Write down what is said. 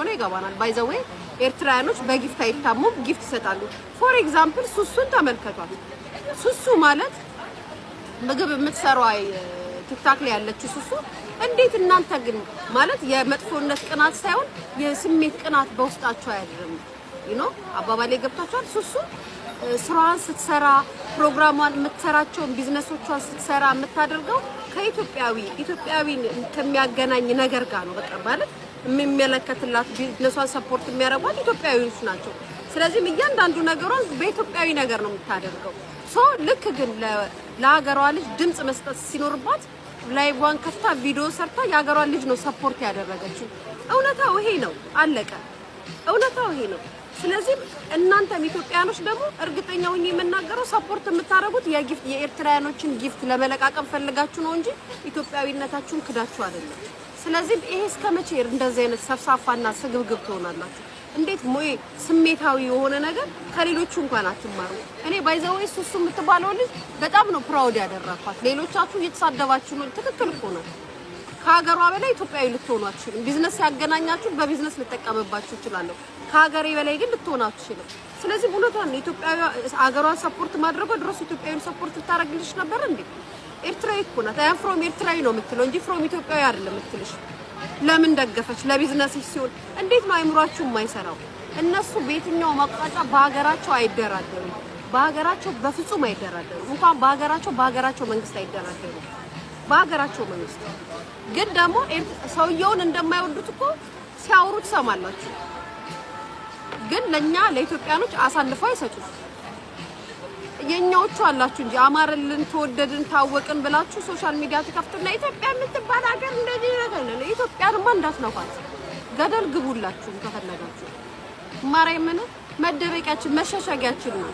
እንደሆነ ይገባናል ባይ ዘ ዌይ ኤርትራያኖች በጊፍት አይታሙም ጊፍት ይሰጣሉ ፎር ኤግዛምፕል ሱሱን ተመልከቷት ሱሱ ማለት ምግብ የምትሰራው ቲክታክ ላይ ያለችው ሱሱ እንዴት እናንተ ግን ማለት የመጥፎነት ቅናት ሳይሆን የስሜት ቅናት በውስጣቸው ያድርም አባባሌ ገብታችኋል ሱሱ ስራዋን ስትሰራ ፕሮግራሟን የምትሰራቸውን ቢዝነሶቿን ስትሰራ የምታደርገው ኢትዮጵያዊን ከሚያገናኝ ነገር ጋር ነው በቃ ማለት የሚመለከትላት ቢዝነሷን ሰፖርት የሚያደርጓት ኢትዮጵያዊዎች ናቸው ስለዚህ እያንዳንዱ ነገሯን በኢትዮጵያዊ ነገር ነው የምታደርገው ሶ ልክ ግን ለሀገሯ ልጅ ድምጽ መስጠት ሲኖርባት ላይቭዋን ከፍታ ቪዲዮ ሰርታ የሀገሯን ልጅ ነው ሰፖርት ያደረገችው እውነታው ይሄ ነው አለቀ እውነታው ይሄ ነው ስለዚህ እናንተም ኢትዮጵያኖች ደግሞ እርግጠኛ ሆኜ የምናገረው ሰፖርት የምታረጉት የኤርትራያኖችን ጊፍት ለመለቃቀም ፈልጋችሁ ነው እንጂ ኢትዮጵያዊነታችሁን ክዳችሁ አይደለም ስለዚህ ይሄ እስከመቼ እንደዚህ አይነት ሰፍሳፋና ስግብግብ ትሆናላችሁ እንዴት ሞይ ስሜታዊ የሆነ ነገር ከሌሎቹ እንኳን አትማሩ እኔ ባይዘው ሱሱ የምትባለው ልጅ በጣም ነው ፕራውድ ያደረኳት ሌሎቻችሁ እየተሳደባችሁ ነው ትክክል እኮ ነው ከሀገሯ በላይ ኢትዮጵያዊ ልትሆኑ አትችሉም ቢዝነስ ያገናኛችሁ በቢዝነስ ልትጠቀምባችሁ ይችላል ከሀገሬ በላይ ግን ልትሆኑ አትችሉም ስለዚህ እውነቷን ኢትዮጵያዊ ሀገሯን ሰፖርት ማድረግ ድረስ ኢትዮጵያዊን ሰፖርት ልታረግልሽ ነበር እንዴ ኤርትራዊ እኮ ናት አይ ፍሮም ኤርትራዊ ነው የምትለው እንጂ ፍሮም ኢትዮጵያዊ አይደለም የምትልሽ ለምን ደገፈች ለቢዝነስ ሲሆን እንዴት ነው አይምሯችሁ የማይሰራው እነሱ በየትኛው ማቅጣጫ በሀገራቸው አይደራደሩም በሀገራቸው በፍጹም አይደራደሩም እንኳን በሀገራቸው መንግስት አይደራደሩም በሀገራቸው መንግስት ግን ደግሞ ሰውየውን እንደማይወዱት እኮ ሲያወሩት ሰማላችሁ ግን ለኛ ለኢትዮጵያኖች አሳልፈው አይሰጡም የኛዎቹ አላችሁ እንጂ አማረልን ተወደድን ታወቅን ብላችሁ ሶሻል ሚዲያ ተከፍቱና ኢትዮጵያ የምትባል ሀገር እንደዚህ ነገር ነው ኢትዮጵያንማ እንዳትነኳት ገደል ግቡላችሁ ከፈለጋችሁ ማርያምን መደበቂያችን መሸሸጊያችን ነው